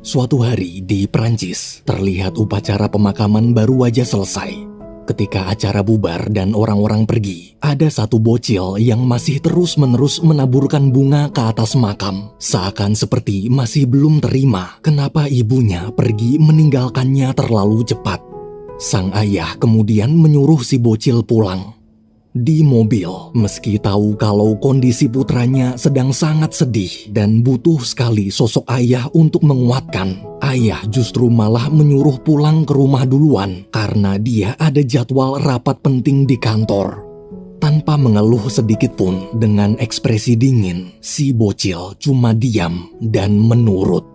Suatu hari di Prancis, terlihat upacara pemakaman baru aja selesai. Ketika acara bubar dan orang-orang pergi, ada satu bocil yang masih terus-menerus menaburkan bunga ke atas makam. Seakan seperti masih belum terima kenapa ibunya pergi meninggalkannya terlalu cepat. Sang ayah kemudian menyuruh si bocil pulang. Di mobil, meski tahu kalau kondisi putranya sedang sangat sedih dan butuh sekali sosok ayah untuk menguatkan, ayah justru malah menyuruh pulang ke rumah duluan karena dia ada jadwal rapat penting di kantor. Tanpa mengeluh sedikit pun, dengan ekspresi dingin, si bocil cuma diam dan menurut.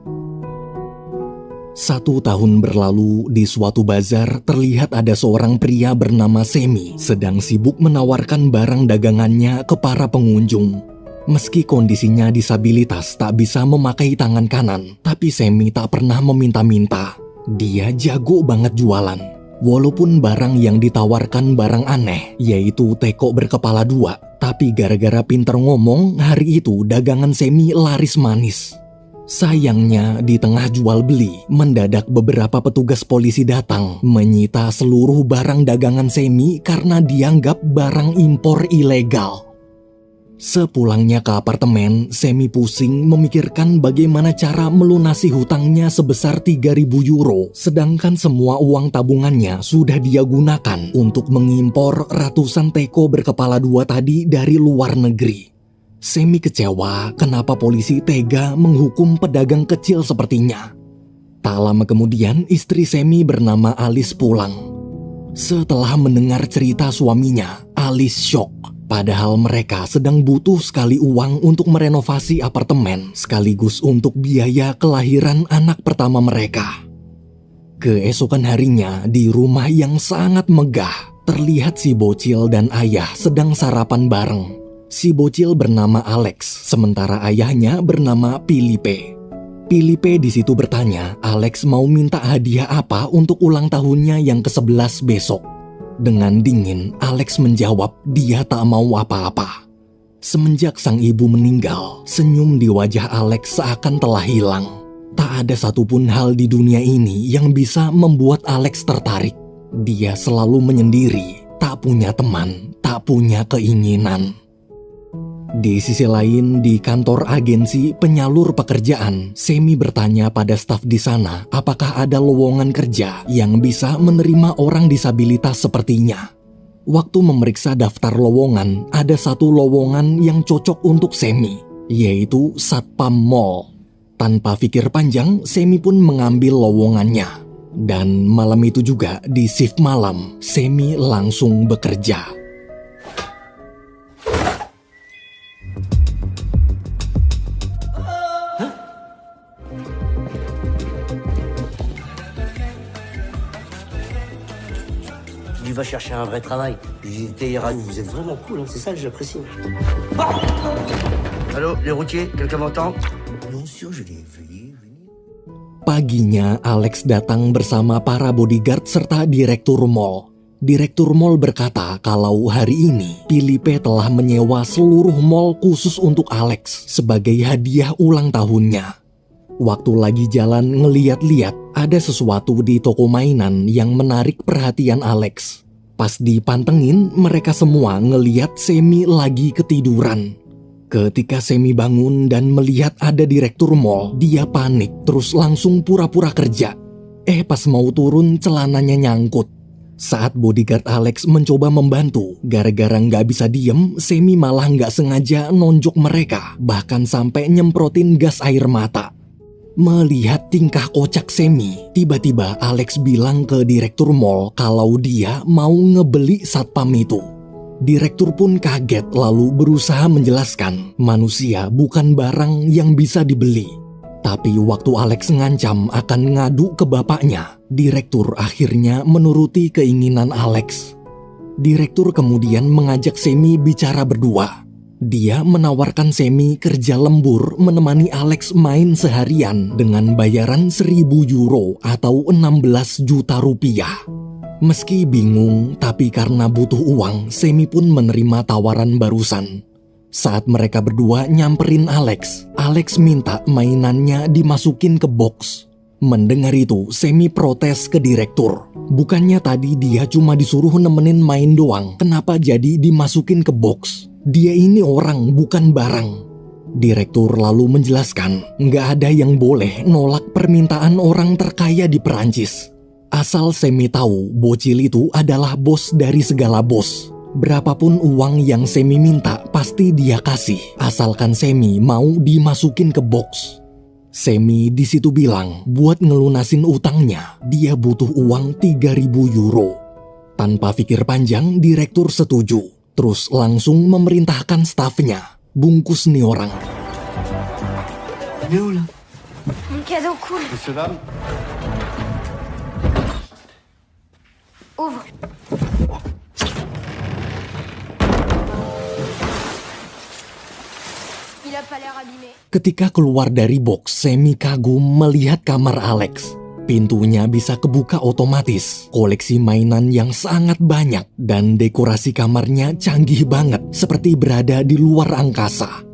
1 tahun berlalu, di suatu bazar terlihat ada seorang pria bernama Semi sedang sibuk menawarkan barang dagangannya ke para pengunjung. Meski kondisinya disabilitas tak bisa memakai tangan kanan, tapi Semi tak pernah meminta-minta. Dia jago banget jualan. Walaupun barang yang ditawarkan barang aneh, yaitu teko berkepala 2, tapi gara-gara pinter ngomong, hari itu dagangan Semi laris manis. Sayangnya di tengah jual beli, mendadak beberapa petugas polisi datang menyita seluruh barang dagangan Semi karena dianggap barang impor ilegal. Sepulangnya ke apartemen, Semi pusing memikirkan bagaimana cara melunasi hutangnya sebesar 3.000 euro, sedangkan semua uang tabungannya sudah dia gunakan untuk mengimpor ratusan teko berkepala 2 tadi dari luar negeri. Semi kecewa kenapa polisi tega menghukum pedagang kecil sepertinya. Tak lama kemudian istri Semi bernama Alice pulang. Setelah mendengar cerita suaminya, Alice shock. Padahal mereka sedang butuh sekali uang untuk merenovasi apartemen sekaligus untuk biaya kelahiran anak pertama mereka. Keesokan harinya di rumah yang sangat megah, terlihat si bocil dan ayah sedang sarapan bareng. Si bocil bernama Alex, sementara ayahnya bernama Philippe. Philippe di situ bertanya, Alex mau minta hadiah apa untuk ulang tahunnya yang ke-11 besok. Dengan dingin, Alex menjawab dia tak mau apa-apa. Semenjak sang ibu meninggal, senyum di wajah Alex seakan telah hilang. Tak ada satupun hal di dunia ini yang bisa membuat Alex tertarik. Dia selalu menyendiri, tak punya teman, tak punya keinginan. Di sisi lain, di kantor agensi penyalur pekerjaan, Semi bertanya pada staf di sana apakah ada lowongan kerja yang bisa menerima orang disabilitas sepertinya. Waktu memeriksa daftar lowongan, ada satu lowongan yang cocok untuk Semi, yaitu Satpam Mall. Tanpa pikir panjang, Semi pun mengambil lowongannya. Dan malam itu juga, di shift malam, Semi langsung bekerja. Tu vas chercher un vrai travail. J'étais hier à nous, vous êtes vraiment cool, hein, c'est ça que j'apprécie. Allô, les routiers, quelqu'un m'entend? Bien sûr, je l'ai vu. Paginya, Alex datang bersama para bodyguard serta direktur mall. Direktur mall berkata kalau hari ini Philippe telah menyewa seluruh mall khusus untuk Alex sebagai hadiah ulang tahunnya. Waktu lagi jalan ngeliat-liat, ada sesuatu di toko mainan yang menarik perhatian Alex. Pas dipantengin, mereka semua ngeliat Semi lagi ketiduran. Ketika Semi bangun dan melihat ada direktur mall, dia panik terus langsung pura-pura kerja. Pas mau turun celananya nyangkut. Saat bodyguard Alex mencoba membantu, gara-gara nggak bisa diem, Semi malah nggak sengaja nonjok mereka, bahkan sampai nyemprotin gas air mata. Melihat tingkah kocak Semi, tiba-tiba Alex bilang ke direktur mall kalau dia mau ngebeli satpam itu. Direktur pun kaget lalu berusaha menjelaskan manusia bukan barang yang bisa dibeli. Tapi waktu Alex ngancam akan ngadu ke bapaknya, direktur akhirnya menuruti keinginan Alex. Direktur kemudian mengajak Semi bicara berdua. Dia menawarkan Semi kerja lembur menemani Alex main seharian dengan bayaran 1.000 euro atau 16 juta rupiah. Meski bingung, tapi karena butuh uang, Semi pun menerima tawaran barusan. Saat mereka berdua nyamperin Alex, Alex minta mainannya dimasukin ke box. Mendengar itu, Semi protes ke direktur. Bukannya tadi dia cuma disuruh nemenin main doang, kenapa jadi dimasukin ke box? Dia ini orang, bukan barang. Direktur lalu menjelaskan, nggak ada yang boleh nolak permintaan orang terkaya di Perancis. Asal Semi tahu, bocil itu adalah bos dari segala bos. Berapapun uang yang Semi minta, pasti dia kasih, asalkan Semi mau dimasukin ke box. Semi di situ bilang, buat ngelunasin utangnya, dia butuh uang 3.000 euro. Tanpa pikir panjang, direktur setuju. Terus langsung memerintahkan stafnya, bungkus nih orang. Mon cadeau cool. Monsieur, dame. Ouvre. Il a pas l'air abîmé. Ketika keluar dari box, Semi kagum melihat kamar Alex. Pintunya bisa kebuka otomatis, koleksi mainan yang sangat banyak, dan dekorasi kamarnya canggih banget, seperti berada di luar angkasa.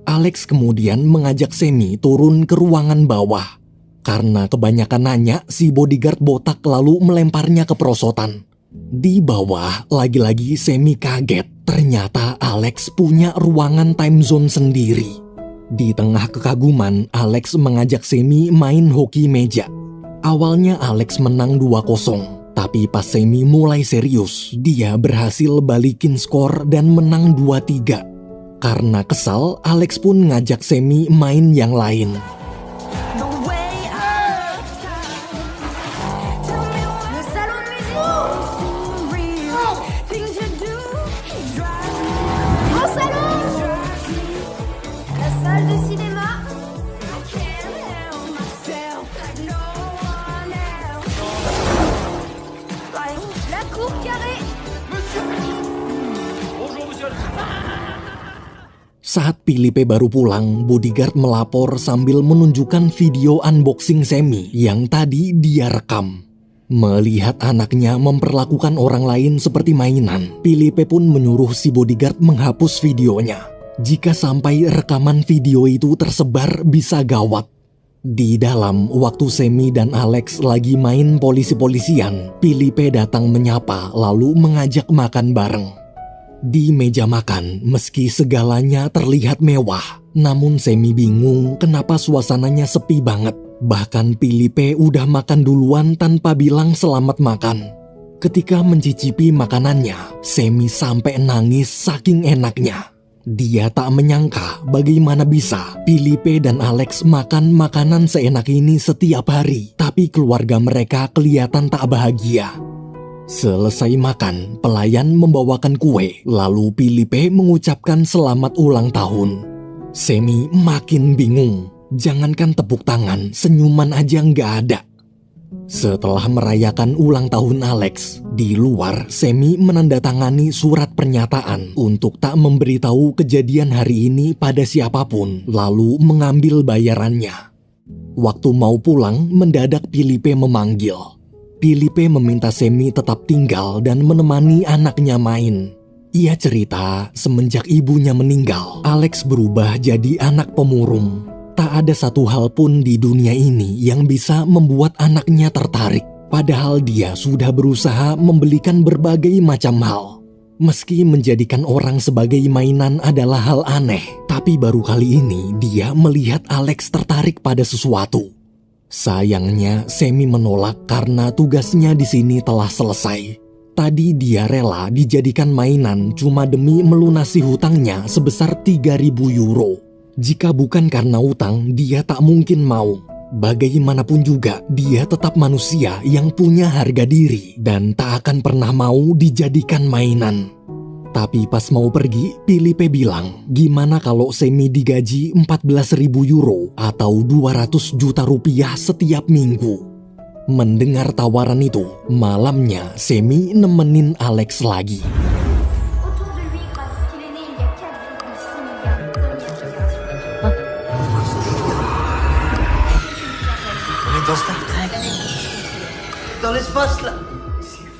Alex kemudian mengajak Semi turun ke ruangan bawah. Karena kebanyakan nanya, si bodyguard botak lalu melemparnya ke perosotan. Di bawah, lagi-lagi Semi kaget. Ternyata Alex punya ruangan time zone sendiri. Di tengah kekaguman, Alex mengajak Semi main hoki meja. Awalnya Alex menang 2-0, tapi pas Semi mulai serius, dia berhasil balikin skor dan menang 2-3. Karena kesal, Alex pun ngajak Semi main yang lain. Saat Philippe baru pulang, bodyguard melapor sambil menunjukkan video unboxing Semi yang tadi dia rekam. Melihat anaknya memperlakukan orang lain seperti mainan, Philippe pun menyuruh si bodyguard menghapus videonya. Jika sampai rekaman video itu tersebar, bisa gawat. Di dalam, waktu Semi dan Alex lagi main polisi-polisian, Philippe datang menyapa lalu mengajak makan bareng. Di meja makan, meski segalanya terlihat mewah, namun Semi bingung kenapa suasananya sepi banget. Bahkan Philippe udah makan duluan tanpa bilang selamat makan. Ketika mencicipi makanannya, Semi sampai nangis saking enaknya. Dia tak menyangka bagaimana bisa Philippe dan Alex makan makanan seenak ini setiap hari, tapi keluarga mereka kelihatan tak bahagia. Selesai makan, pelayan membawakan kue, lalu Philippe mengucapkan selamat ulang tahun. Semi makin bingung, jangankan tepuk tangan, senyuman aja nggak ada. Setelah merayakan ulang tahun Alex, di luar Semi menandatangani surat pernyataan untuk tak memberitahu kejadian hari ini pada siapapun, lalu mengambil bayarannya. Waktu mau pulang, mendadak Philippe memanggil. Philippe meminta Semi tetap tinggal dan menemani anaknya main. Ia cerita, semenjak ibunya meninggal, Alex berubah jadi anak pemurung. Tak ada satu hal pun di dunia ini yang bisa membuat anaknya tertarik. Padahal dia sudah berusaha membelikan berbagai macam hal. Meski menjadikan orang sebagai mainan adalah hal aneh, tapi baru kali ini dia melihat Alex tertarik pada sesuatu. Sayangnya, Semi menolak karena tugasnya di sini telah selesai. Tadi dia rela dijadikan mainan cuma demi melunasi hutangnya sebesar 3.000 euro. Jika bukan karena utang, dia tak mungkin mau. Bagaimanapun juga, dia tetap manusia yang punya harga diri dan tak akan pernah mau dijadikan mainan. Tapi pas mau pergi, Philippe bilang, gimana kalau Semi digaji 14.000 euro atau 200 juta rupiah setiap minggu. Mendengar tawaran itu, malamnya Semi nemenin Alex lagi. Autour de lui gravite qu'il est né il y a 4,6 milliards de On est dans Star Trek. Dans l'espace, là.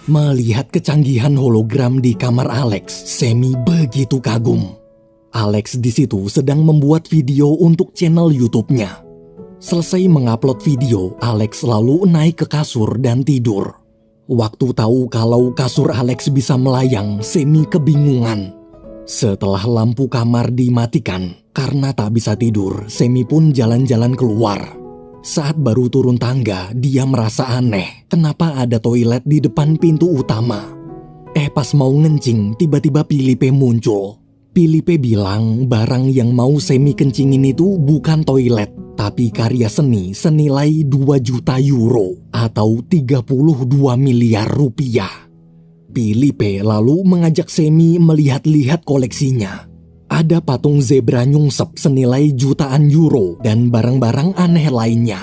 Melihat kecanggihan hologram di kamar Alex, Semi begitu kagum. Alex di situ sedang membuat video untuk channel YouTube-nya. Selesai mengupload video, Alex lalu naik ke kasur dan tidur. Waktu tahu kalau kasur Alex bisa melayang, Semi kebingungan. Setelah lampu kamar dimatikan, karena tak bisa tidur, Semi pun jalan-jalan keluar. Saat baru turun tangga, dia merasa aneh. Kenapa ada toilet di depan pintu utama? Pas mau ngencing, tiba-tiba Philippe muncul. Philippe bilang barang yang mau Semi kencingin itu bukan toilet, tapi karya seni senilai 2 juta euro atau 32 miliar rupiah. Philippe lalu mengajak Semi melihat-lihat koleksinya. Ada patung zebra nyungsep senilai jutaan euro dan barang-barang aneh lainnya.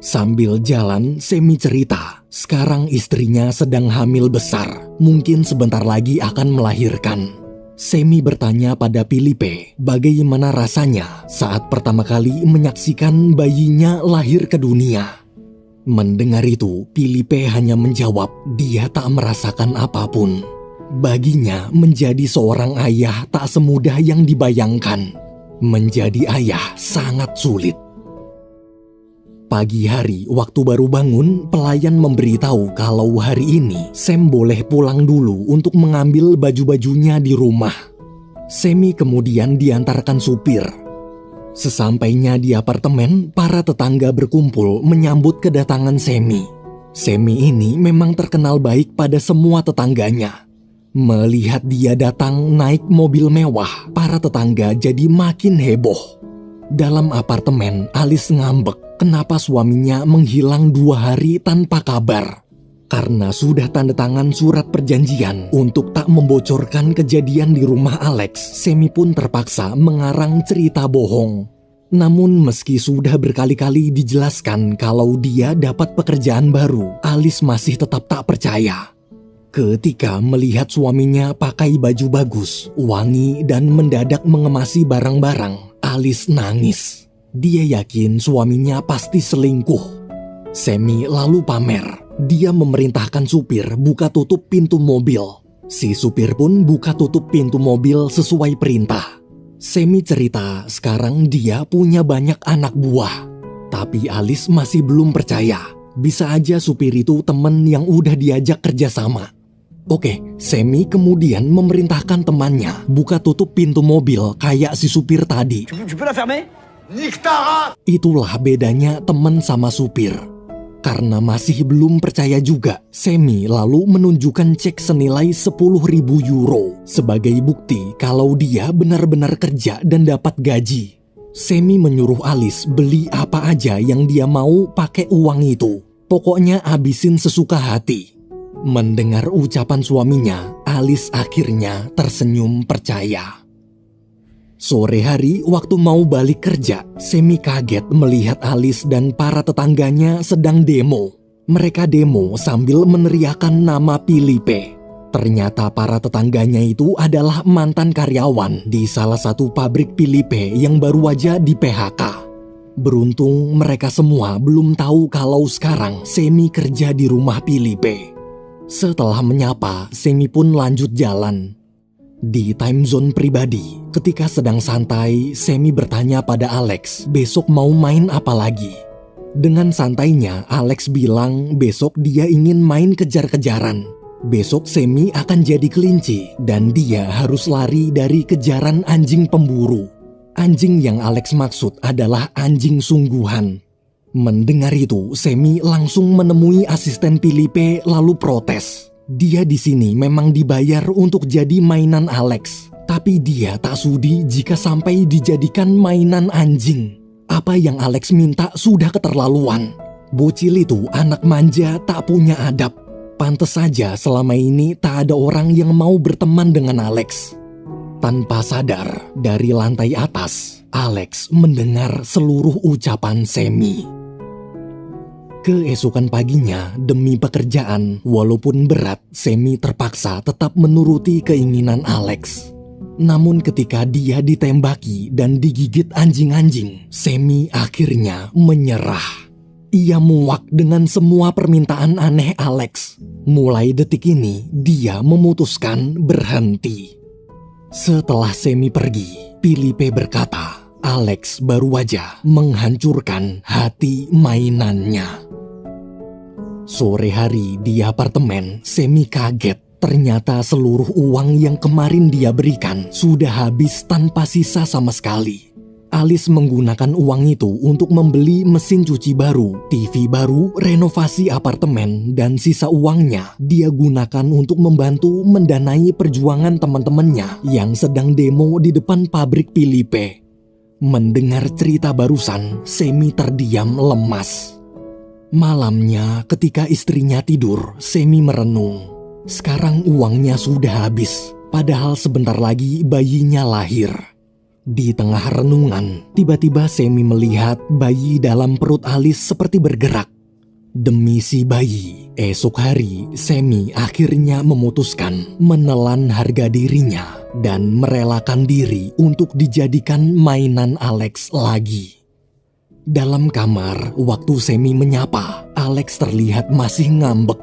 Sambil jalan, Semi cerita, sekarang istrinya sedang hamil besar, mungkin sebentar lagi akan melahirkan. Semi bertanya pada Philippe bagaimana rasanya saat pertama kali menyaksikan bayinya lahir ke dunia. Mendengar itu, Philippe hanya menjawab dia tak merasakan apapun. Baginya menjadi seorang ayah tak semudah yang dibayangkan. Menjadi ayah sangat sulit. Pagi hari, waktu baru bangun, pelayan memberitahu kalau hari ini Sam boleh pulang dulu untuk mengambil baju-bajunya di rumah. Semi kemudian diantarkan supir. Sesampainya di apartemen, para tetangga berkumpul menyambut kedatangan Semi. Semi ini memang terkenal baik pada semua tetangganya. Melihat dia datang naik mobil mewah, para tetangga jadi makin heboh. Dalam apartemen, Alice ngambek kenapa suaminya menghilang 2 hari tanpa kabar. Karena sudah tanda tangan surat perjanjian untuk tak membocorkan kejadian di rumah Alex, Semi pun terpaksa mengarang cerita bohong. Namun meski sudah berkali-kali dijelaskan kalau dia dapat pekerjaan baru, Alice masih tetap tak percaya. Ketika melihat suaminya pakai baju bagus, wangi dan mendadak mengemasi barang-barang, Alice nangis. Dia yakin suaminya pasti selingkuh. Semi lalu pamer. Dia memerintahkan supir buka tutup pintu mobil. Si supir pun buka tutup pintu mobil sesuai perintah. Semi cerita sekarang dia punya banyak anak buah. Tapi Alice masih belum percaya. Bisa aja supir itu teman yang udah diajak kerjasama. Oke, Semi kemudian memerintahkan temannya buka tutup pintu mobil kayak si supir tadi. Itulah bedanya teman sama supir. Karena masih belum percaya juga, Semi lalu menunjukkan cek senilai 10.000 euro sebagai bukti kalau dia benar-benar kerja dan dapat gaji. Semi menyuruh Alice beli apa aja yang dia mau pakai uang itu. Pokoknya habisin sesuka hati. Mendengar ucapan suaminya, Alice akhirnya tersenyum percaya. Sore hari, waktu mau balik kerja, Semi kaget melihat Alice dan para tetangganya sedang demo. Mereka demo sambil meneriakan nama Philippe. Ternyata para tetangganya itu adalah mantan karyawan di salah satu pabrik Philippe yang baru aja di PHK. Beruntung mereka semua belum tahu kalau sekarang Semi kerja di rumah Philippe. Setelah menyapa, Semi pun lanjut jalan. Di time zone pribadi, ketika sedang santai, Semi bertanya pada Alex besok mau main apa lagi. Dengan santainya, Alex bilang besok dia ingin main kejar-kejaran. Besok Semi akan jadi kelinci dan dia harus lari dari kejaran anjing pemburu. Anjing yang Alex maksud adalah anjing sungguhan. Mendengar itu, Semi langsung menemui asisten Philippe lalu protes. Dia di sini memang dibayar untuk jadi mainan Alex, tapi dia tak sudi jika sampai dijadikan mainan anjing. Apa yang Alex minta sudah keterlaluan. Bocil itu anak manja tak punya adab. Pantes saja selama ini tak ada orang yang mau berteman dengan Alex. Tanpa sadar, dari lantai atas, Alex mendengar seluruh ucapan Semi. Keesokan paginya, demi pekerjaan, walaupun berat, Semi terpaksa tetap menuruti keinginan Alex. Namun ketika dia ditembaki dan digigit anjing-anjing, Semi akhirnya menyerah. Ia muak dengan semua permintaan aneh Alex. Mulai detik ini, dia memutuskan berhenti. Setelah Semi pergi, Philippe berkata, Alex baru aja menghancurkan hati mainannya. Sore hari di apartemen, Semi kaget. Ternyata seluruh uang yang kemarin dia berikan sudah habis tanpa sisa sama sekali. Alice menggunakan uang itu untuk membeli mesin cuci baru, TV baru, renovasi apartemen, dan sisa uangnya dia gunakan untuk membantu mendanai perjuangan teman-temannya yang sedang demo di depan pabrik Philippe. Mendengar cerita barusan, Semi terdiam lemas. Malamnya ketika istrinya tidur, Semi merenung. Sekarang uangnya sudah habis, padahal sebentar lagi bayinya lahir. Di tengah renungan, tiba-tiba Semi melihat bayi dalam perut Alice seperti bergerak. Demi si bayi, esok hari Semi akhirnya memutuskan menelan harga dirinya dan merelakan diri untuk dijadikan mainan Alex lagi. Dalam kamar, waktu Semi menyapa, Alex terlihat masih ngambek.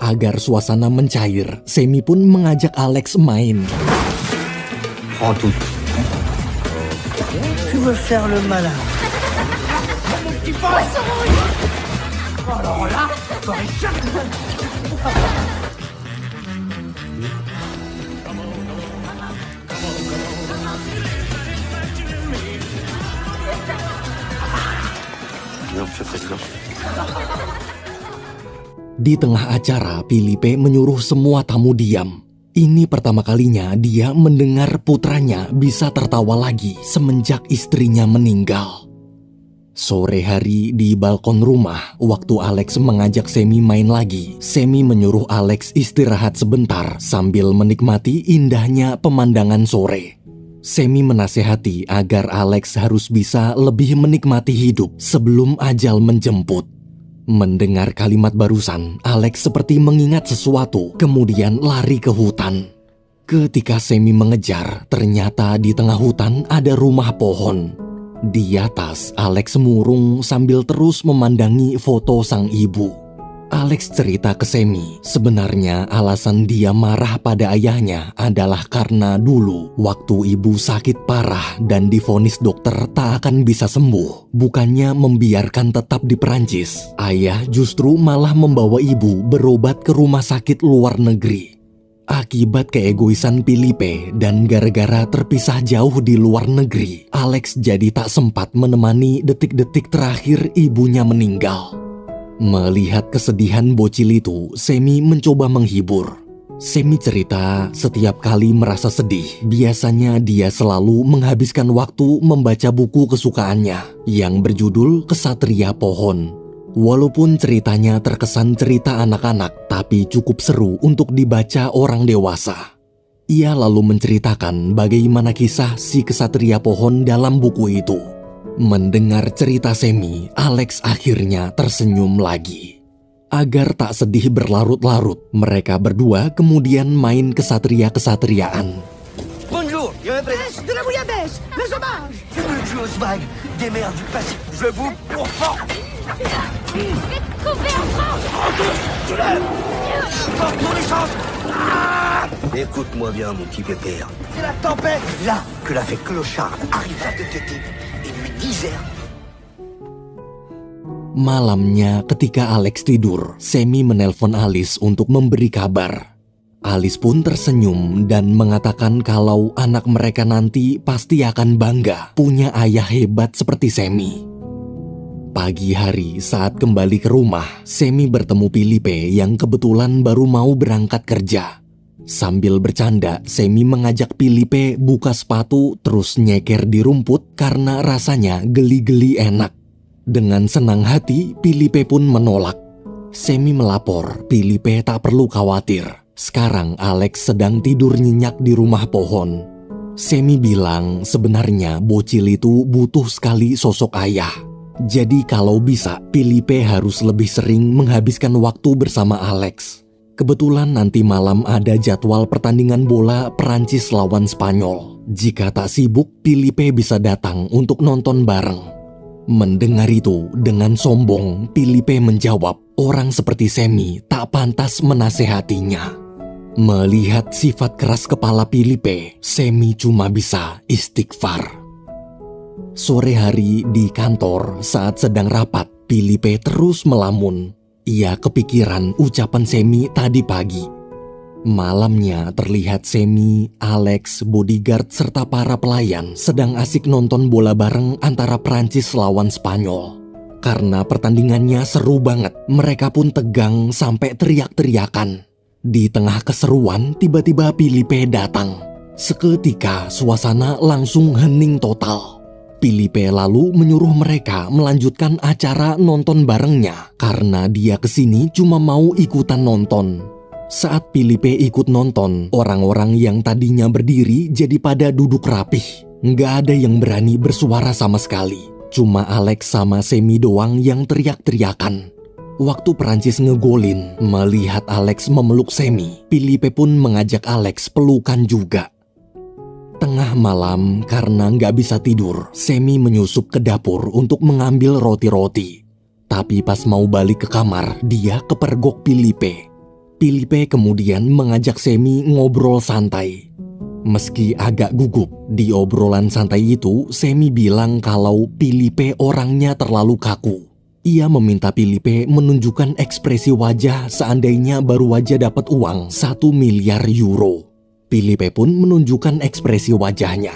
Agar suasana mencair, Semi pun mengajak Alex main. Prends tout. Tu veux faire le malin? Non, je fais ça. Di tengah acara, Philippe menyuruh semua tamu diam. Ini pertama kalinya dia mendengar putranya bisa tertawa lagi semenjak istrinya meninggal. Sore hari di balkon rumah, waktu Alex mengajak Semi main lagi, Semi menyuruh Alex istirahat sebentar sambil menikmati indahnya pemandangan sore. Semi menasehati agar Alex harus bisa lebih menikmati hidup sebelum ajal menjemput. Mendengar kalimat barusan, Alex seperti mengingat sesuatu, kemudian lari ke hutan. Ketika Semi mengejar, ternyata di tengah hutan ada rumah pohon. Di atas, Alex murung sambil terus memandangi foto sang ibu. Alex cerita ke Semi, sebenarnya alasan dia marah pada ayahnya adalah karena dulu waktu ibu sakit parah dan divonis dokter tak akan bisa sembuh. Bukannya membiarkan tetap di Perancis, ayah justru malah membawa ibu berobat ke rumah sakit luar negeri. Akibat keegoisan Philippe dan gara-gara terpisah jauh di luar negeri, Alex jadi tak sempat menemani detik-detik terakhir ibunya meninggal. Melihat kesedihan bocil itu, Semi mencoba menghibur. Semi cerita setiap kali merasa sedih, biasanya dia selalu menghabiskan waktu membaca buku kesukaannya yang berjudul Kesatria Pohon. Walaupun ceritanya terkesan cerita anak-anak, tapi cukup seru untuk dibaca orang dewasa. Ia lalu menceritakan bagaimana kisah si Kesatria Pohon dalam buku itu. Mendengar cerita Semi, Alex akhirnya tersenyum lagi. Agar tak sedih berlarut-larut, mereka berdua kemudian main kesatria-kesatriaan. Bonjour, il y a un présent. De la bouillabaisse, le sauvage. Le jeu Oswald, des mers du Pacifique. Je vous pourfends. Tu lèves. Porte mon essence. Écoute-moi bien, mon petit pépère. C'est la tempête, là, que la fée clocharde arriva de t'aider et lui disait. Malamnya ketika Alex tidur, Semi menelpon Alice untuk memberi kabar. Alice pun tersenyum dan mengatakan kalau anak mereka nanti pasti akan bangga punya ayah hebat seperti Semi. Pagi hari saat kembali ke rumah, Semi bertemu Philippe yang kebetulan baru mau berangkat kerja. Sambil bercanda, Semi mengajak Philippe buka sepatu terus nyeker di rumput karena rasanya geli-geli enak. Dengan senang hati, Philippe pun menolak. Semi melapor, Philippe tak perlu khawatir. Sekarang Alex sedang tidur nyenyak di rumah pohon. Semi bilang sebenarnya bocil itu butuh sekali sosok ayah. Jadi kalau bisa, Philippe harus lebih sering menghabiskan waktu bersama Alex. Kebetulan nanti malam ada jadwal pertandingan bola Perancis lawan Spanyol. Jika tak sibuk, Philippe bisa datang untuk nonton bareng. Mendengar itu, dengan sombong, Philippe menjawab, orang seperti Semi tak pantas menasehatinya. Melihat sifat keras kepala Philippe, Semi cuma bisa istighfar. Sore hari di kantor saat sedang rapat, Philippe terus melamun. Ia kepikiran ucapan Semi tadi pagi. Malamnya terlihat Semi, Alex, bodyguard serta para pelayan sedang asik nonton bola bareng antara Prancis lawan Spanyol. Karena pertandingannya seru banget, mereka pun tegang sampai teriak-teriakan. Di tengah keseruan, tiba-tiba Philippe datang. Seketika suasana langsung hening total. Philippe lalu menyuruh mereka melanjutkan acara nonton barengnya karena dia kesini cuma mau ikutan nonton. Saat Philippe ikut nonton, orang-orang yang tadinya berdiri jadi pada duduk rapih. Nggak ada yang berani bersuara sama sekali. Cuma Alex sama Semi doang yang teriak-teriakan. Waktu Prancis ngegolin, melihat Alex memeluk Semi, Philippe pun mengajak Alex pelukan juga. Tengah malam, karena nggak bisa tidur, Semi menyusup ke dapur untuk mengambil roti-roti. Tapi pas mau balik ke kamar, dia kepergok Philippe. Philippe kemudian mengajak Semi ngobrol santai. Meski agak gugup, di obrolan santai itu Semi bilang kalau Philippe orangnya terlalu kaku. Ia meminta Philippe menunjukkan ekspresi wajah seandainya baru aja dapat uang 1 miliar euro. Philippe pun menunjukkan ekspresi wajahnya.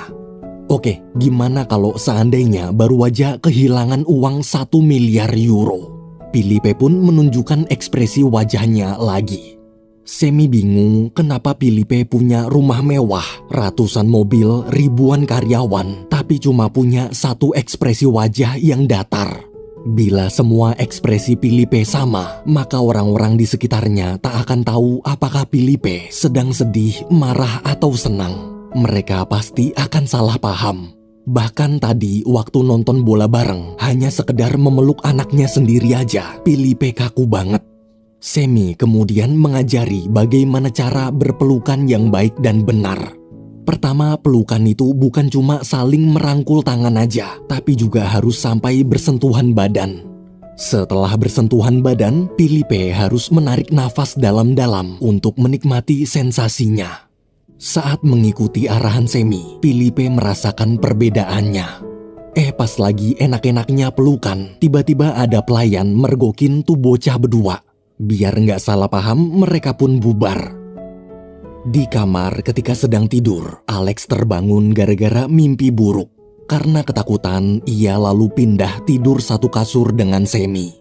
Oke, gimana kalau seandainya baru aja kehilangan uang 1 miliar euro? Philippe pun menunjukkan ekspresi wajahnya lagi. Semi bingung kenapa Philippe punya rumah mewah, ratusan mobil, ribuan karyawan, tapi cuma punya satu ekspresi wajah yang datar. Bila semua ekspresi Philippe sama, maka orang-orang di sekitarnya tak akan tahu apakah Philippe sedang sedih, marah, atau senang. Mereka pasti akan salah paham. Bahkan tadi waktu nonton bola bareng, hanya sekedar memeluk anaknya sendiri aja, Philippe kaku banget. Semi kemudian mengajari bagaimana cara berpelukan yang baik dan benar. Pertama, pelukan itu bukan cuma saling merangkul tangan aja, tapi juga harus sampai bersentuhan badan. Setelah bersentuhan badan, Philippe harus menarik nafas dalam-dalam untuk menikmati sensasinya. Saat mengikuti arahan Semi, Philippe merasakan perbedaannya. Pas lagi enak-enaknya pelukan, tiba-tiba ada pelayan mergokin tuh bocah berdua. Biar nggak salah paham, mereka pun bubar. Di kamar ketika sedang tidur, Alex terbangun gara-gara mimpi buruk. Karena ketakutan, ia lalu pindah tidur satu kasur dengan Semi.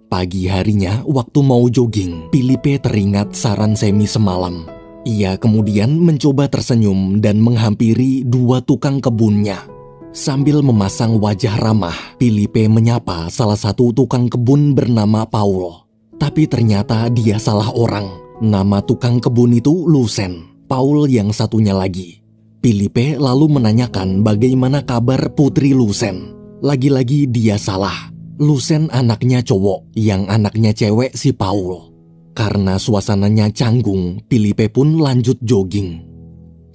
Pagi harinya, waktu mau jogging, Philippe teringat saran Semi semalam. Ia kemudian mencoba tersenyum dan menghampiri dua tukang kebunnya. Sambil memasang wajah ramah, Philippe menyapa salah satu tukang kebun bernama Paul. Tapi ternyata dia salah orang. Nama tukang kebun itu Lucien, Paul yang satunya lagi. Philippe lalu menanyakan bagaimana kabar putri Lucien. Lagi-lagi dia salah. Lucien anaknya cowok, yang anaknya cewek si Paul. Karena suasananya canggung, Philippe pun lanjut jogging.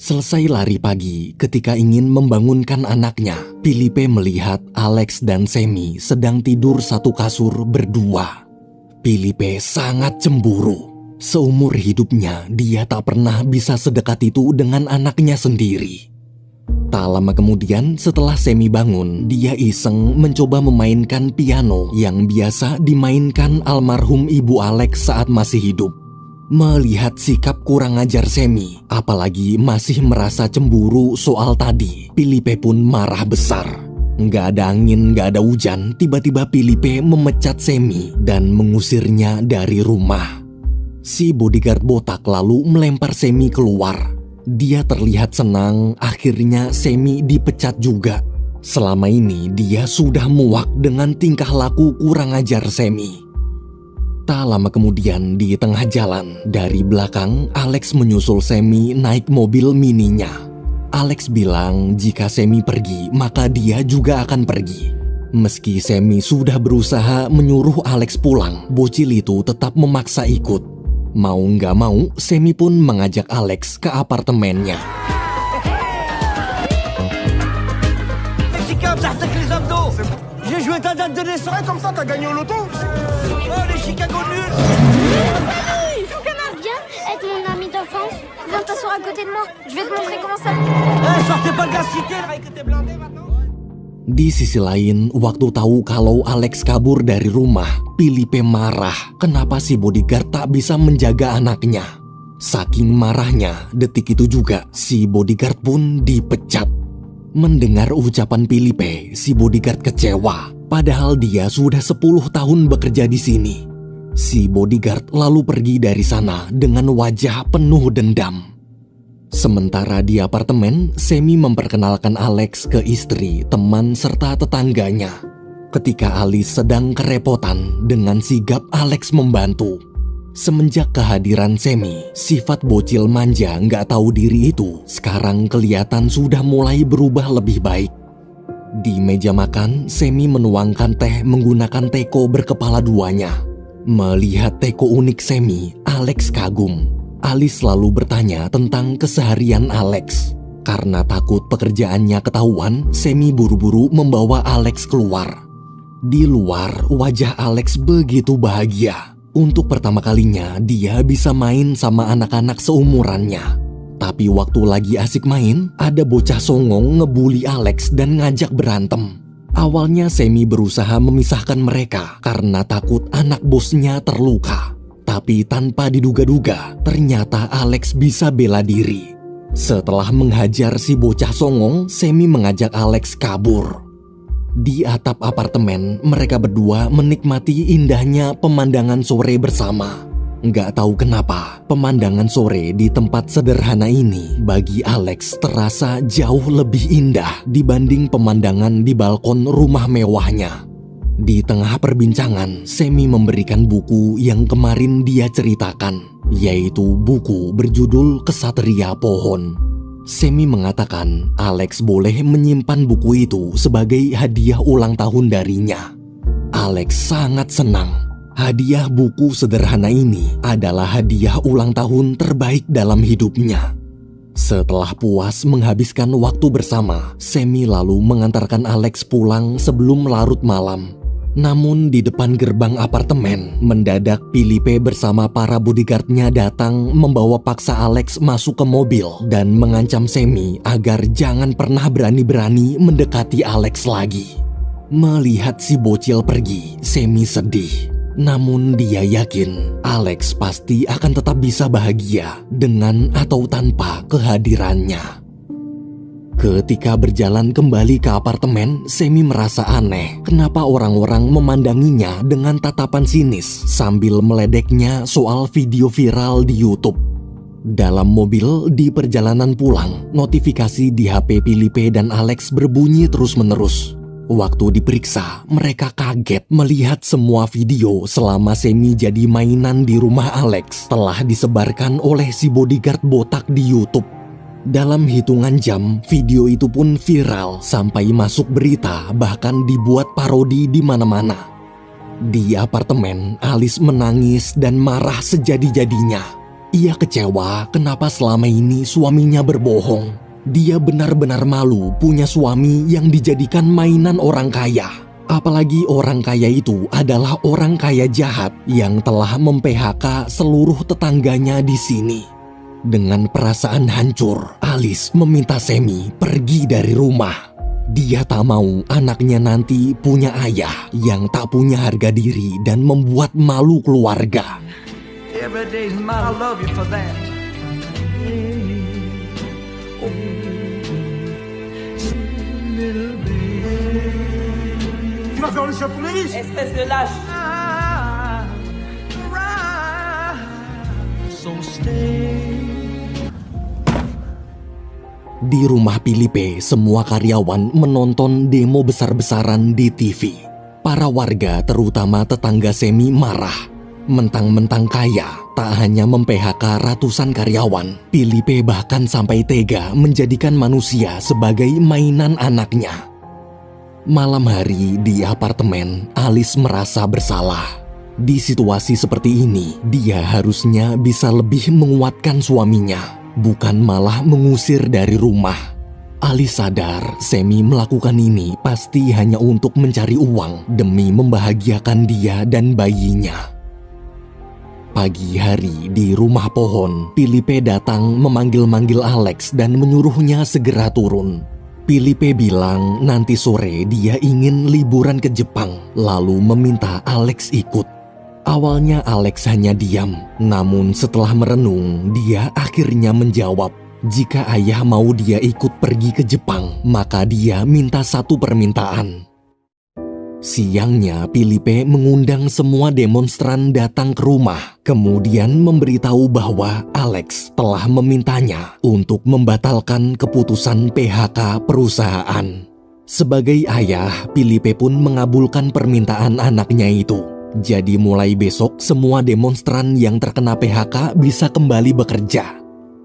Selesai lari pagi, ketika ingin membangunkan anaknya, Philippe melihat Alex dan Semi sedang tidur satu kasur berdua. Philippe sangat cemburu. Seumur hidupnya, dia tak pernah bisa sedekat itu dengan anaknya sendiri. Tak lama kemudian, setelah Semi bangun, dia iseng mencoba memainkan piano yang biasa dimainkan almarhum ibu Alex saat masih hidup. Melihat sikap kurang ajar Semi, apalagi masih merasa cemburu soal tadi, Philippe pun marah besar. Nggak ada angin, nggak ada hujan, tiba-tiba Philippe memecat Semi dan mengusirnya dari rumah. Si bodyguard botak lalu melempar Semi keluar. Dia terlihat senang, akhirnya Semi dipecat juga. Selama ini dia sudah muak dengan tingkah laku kurang ajar Semi. Tak lama kemudian di tengah jalan, dari belakang Alex menyusul Semi naik mobil mininya. Alex bilang jika Semi pergi, maka dia juga akan pergi. Meski Semi sudah berusaha menyuruh Alex pulang, bocil itu tetap memaksa ikut. Mau nggak mau, Semi pun mengajak Alex ke apartemennya. Mexicain, t'attaques les abdos. J'ai joué ta date de naissance, comme ça t'as gagné au loto. Oh, les Chicago nuls. Viens, être mon ami d'enfance. Viens t'asseoir à côté de moi. Je vais te montrer comment ça. Sortez pas le gars chiqué, là, que t'es blindé maintenant. Di sisi lain, waktu tahu kalau Alex kabur dari rumah, Felipe marah kenapa si bodyguard tak bisa menjaga anaknya. Saking marahnya, detik itu juga si bodyguard pun dipecat. Mendengar ucapan Felipe, si bodyguard kecewa, padahal dia sudah 10 tahun bekerja di sini. Si bodyguard lalu pergi dari sana dengan wajah penuh dendam. Sementara di apartemen, Sammy memperkenalkan Alex ke istri, teman, serta tetangganya. Ketika Alice sedang kerepotan, dengan sigap Alex membantu. Semenjak kehadiran Sammy, sifat bocil manja nggak tahu diri itu sekarang kelihatan sudah mulai berubah lebih baik. Di meja makan, Sammy menuangkan teh menggunakan teko berkepala duanya. Melihat teko unik Sammy, Alex kagum. Alice lalu bertanya tentang keseharian Alex. Karena takut pekerjaannya ketahuan, Sammy buru-buru membawa Alex keluar. Di luar, wajah Alex begitu bahagia. Untuk pertama kalinya, dia bisa main sama anak-anak seumurannya. Tapi waktu lagi asik main, ada bocah songong ngebully Alex dan ngajak berantem. Awalnya Sammy berusaha memisahkan mereka karena takut anak bosnya terluka. Tapi tanpa diduga-duga, ternyata Alex bisa bela diri. Setelah menghajar si bocah songong, Sammy mengajak Alex kabur. Di atap apartemen, mereka berdua menikmati indahnya pemandangan sore bersama. Nggak tahu kenapa, pemandangan sore di tempat sederhana ini bagi Alex terasa jauh lebih indah dibanding pemandangan di balkon rumah mewahnya. Di tengah perbincangan, Sammy memberikan buku yang kemarin dia ceritakan, yaitu buku berjudul Kesatria Pohon. Sammy mengatakan Alex boleh menyimpan buku itu sebagai hadiah ulang tahun darinya. Alex sangat senang. Hadiah buku sederhana ini adalah hadiah ulang tahun terbaik dalam hidupnya. Setelah puas menghabiskan waktu bersama, Sammy lalu mengantarkan Alex pulang sebelum larut malam. Namun di depan gerbang apartemen, mendadak Felipe bersama para bodyguardnya datang membawa paksa Alex masuk ke mobil dan mengancam Sammy agar jangan pernah berani-berani mendekati Alex lagi. Melihat si bocil pergi, Sammy sedih. Namun dia yakin Alex pasti akan tetap bisa bahagia dengan atau tanpa kehadirannya. Ketika berjalan kembali ke apartemen, Sammy merasa aneh kenapa orang-orang memandanginya dengan tatapan sinis sambil meledeknya soal video viral di YouTube. Dalam mobil di perjalanan pulang, notifikasi di HP Felipe dan Alex berbunyi terus-menerus. Waktu diperiksa, mereka kaget melihat semua video selama Sammy jadi mainan di rumah Alex telah disebarkan oleh si bodyguard botak di YouTube. Dalam hitungan jam, video itu pun viral sampai masuk berita, bahkan dibuat parodi di mana-mana. Di apartemen, Alice menangis dan marah sejadi-jadinya. Ia kecewa kenapa selama ini suaminya berbohong. Dia benar-benar malu punya suami yang dijadikan mainan orang kaya. Apalagi orang kaya itu adalah orang kaya jahat yang telah mem-PHK seluruh tetangganya di sini. Dengan perasaan hancur, Alice meminta Sammy pergi dari rumah. Dia tak mau anaknya nanti punya ayah yang tak punya harga diri dan membuat malu keluarga. Every day's mine, I love you for that. Little baby. Tu vas faire le chat pour les riches. Espèce de lâche. So stay. Di rumah Felipe, semua karyawan menonton demo besar-besaran di TV. Para warga, terutama tetangga Sammy, marah. Mentang-mentang kaya, tak hanya mem-PHK ratusan karyawan, Felipe bahkan sampai tega menjadikan manusia sebagai mainan anaknya. Malam hari di apartemen, Alice merasa bersalah. Di situasi seperti ini, dia harusnya bisa lebih menguatkan suaminya, bukan malah mengusir dari rumah. Alice sadar Sammy melakukan ini pasti hanya untuk mencari uang demi membahagiakan dia dan bayinya. Pagi hari di rumah pohon, Felipe datang memanggil-manggil Alex dan menyuruhnya segera turun. Filipe bilang nanti sore dia ingin liburan ke Jepang, lalu meminta Alex ikut. Awalnya Alex hanya diam, namun setelah merenung, dia akhirnya menjawab. Jika ayah mau dia ikut pergi ke Jepang, maka dia minta satu permintaan. Siangnya, Filipe mengundang semua demonstran datang ke rumah, kemudian memberitahu bahwa Alex telah memintanya untuk membatalkan keputusan PHK perusahaan. Sebagai ayah, Filipe pun mengabulkan permintaan anaknya itu. Jadi mulai besok, semua demonstran yang terkena PHK bisa kembali bekerja.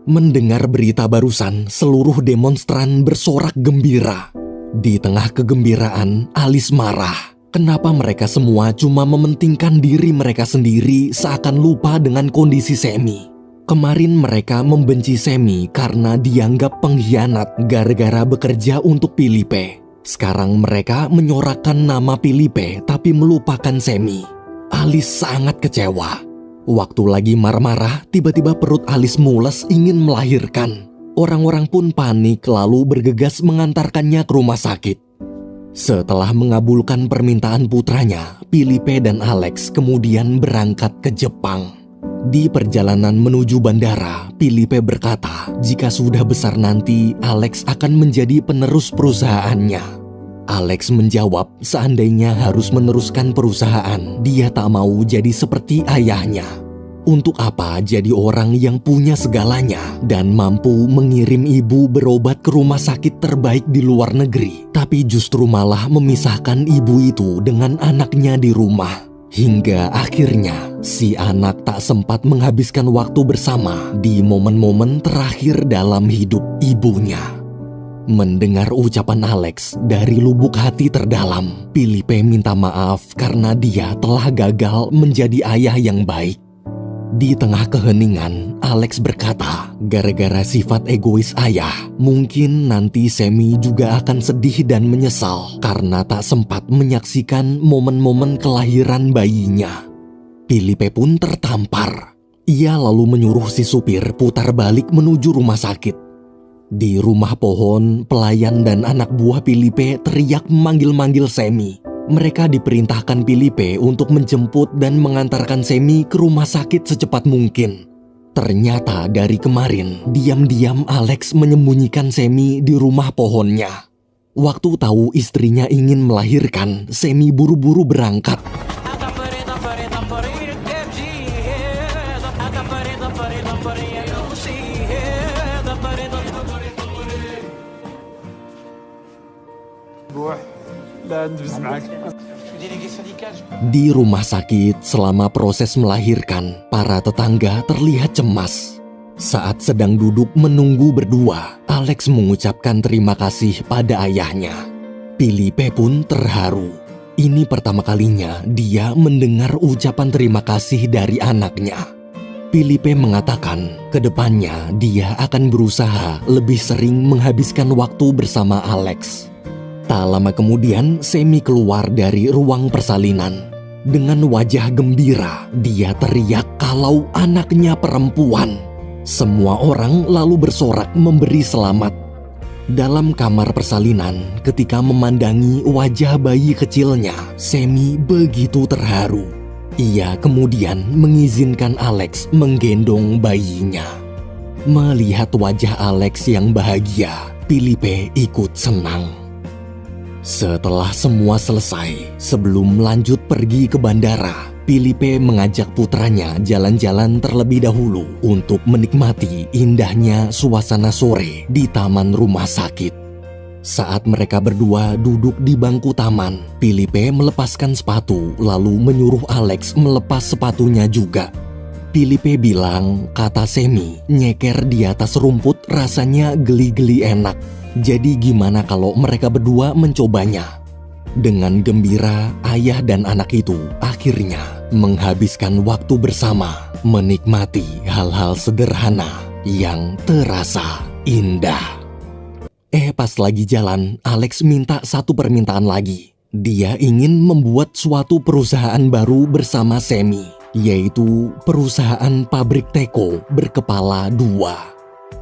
Mendengar berita barusan, seluruh demonstran bersorak gembira. Di tengah kegembiraan, Alice marah. Kenapa mereka semua cuma mementingkan diri mereka sendiri seakan lupa dengan kondisi Semi? Kemarin mereka membenci Semi karena dianggap pengkhianat gara-gara bekerja untuk Filipe. Sekarang mereka menyorakkan nama Filipe tapi melupakan Semi. Alice sangat kecewa. Waktu lagi marah-marah, tiba-tiba perut Alice mules ingin melahirkan. Orang-orang pun panik lalu bergegas mengantarkannya ke rumah sakit. Setelah mengabulkan permintaan putranya, Filipe dan Alex kemudian berangkat ke Jepang. Di perjalanan menuju bandara, Filipe berkata jika sudah besar nanti Alex akan menjadi penerus perusahaannya. Alex menjawab seandainya harus meneruskan perusahaan, dia tak mau jadi seperti ayahnya. Untuk apa jadi orang yang punya segalanya dan mampu mengirim ibu berobat ke rumah sakit terbaik di luar negeri, tapi justru malah memisahkan ibu itu dengan anaknya di rumah. Hingga akhirnya si anak tak sempat menghabiskan waktu bersama di momen-momen terakhir dalam hidup ibunya. Mendengar ucapan Alex dari lubuk hati terdalam, Filipe minta maaf karena dia telah gagal menjadi ayah yang baik. Di tengah keheningan, Alex berkata, gara-gara sifat egois ayah, mungkin nanti Semi juga akan sedih dan menyesal karena tak sempat menyaksikan momen-momen kelahiran bayinya. Filipe pun tertampar. Ia lalu menyuruh si supir putar balik menuju rumah sakit. Di rumah pohon, pelayan dan anak buah Filipe teriak memanggil-manggil Semi. Mereka diperintahkan Filipe untuk menjemput dan mengantarkan Semi ke rumah sakit secepat mungkin. Ternyata dari kemarin, diam-diam Alex menyembunyikan Semi di rumah pohonnya. Waktu tahu istrinya ingin melahirkan, Semi buru-buru berangkat. Di rumah sakit, selama proses melahirkan, para tetangga terlihat cemas. Saat sedang duduk menunggu berdua, Alex mengucapkan terima kasih pada ayahnya. Filipe pun terharu. Ini pertama kalinya dia mendengar ucapan terima kasih dari anaknya. Filipe mengatakan, kedepannya dia akan berusaha lebih sering menghabiskan waktu bersama Alex. Tak lama kemudian, Semi keluar dari ruang persalinan. Dengan wajah gembira, dia teriak kalau anaknya perempuan. Semua orang lalu bersorak memberi selamat. Dalam kamar persalinan, ketika memandangi wajah bayi kecilnya, Semi begitu terharu. Ia kemudian mengizinkan Alex menggendong bayinya. Melihat wajah Alex yang bahagia, Filipe ikut senang. Setelah semua selesai, sebelum lanjut pergi ke bandara, Filipe mengajak putranya jalan-jalan terlebih dahulu untuk menikmati indahnya suasana sore di taman rumah sakit. Saat mereka berdua duduk di bangku taman, Filipe melepaskan sepatu lalu menyuruh Alex melepas sepatunya juga. Filipe bilang, kata Semi, nyeker di atas rumput rasanya geli-geli enak. Jadi gimana kalau mereka berdua mencobanya? Dengan gembira, ayah dan anak itu akhirnya menghabiskan waktu bersama, menikmati hal-hal sederhana yang terasa indah. Pas lagi jalan, Alex minta satu permintaan lagi. Dia ingin membuat suatu perusahaan baru bersama Semi, yaitu perusahaan pabrik teko berkepala 2.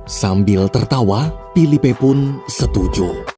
Sambil tertawa, Filipe pun setuju.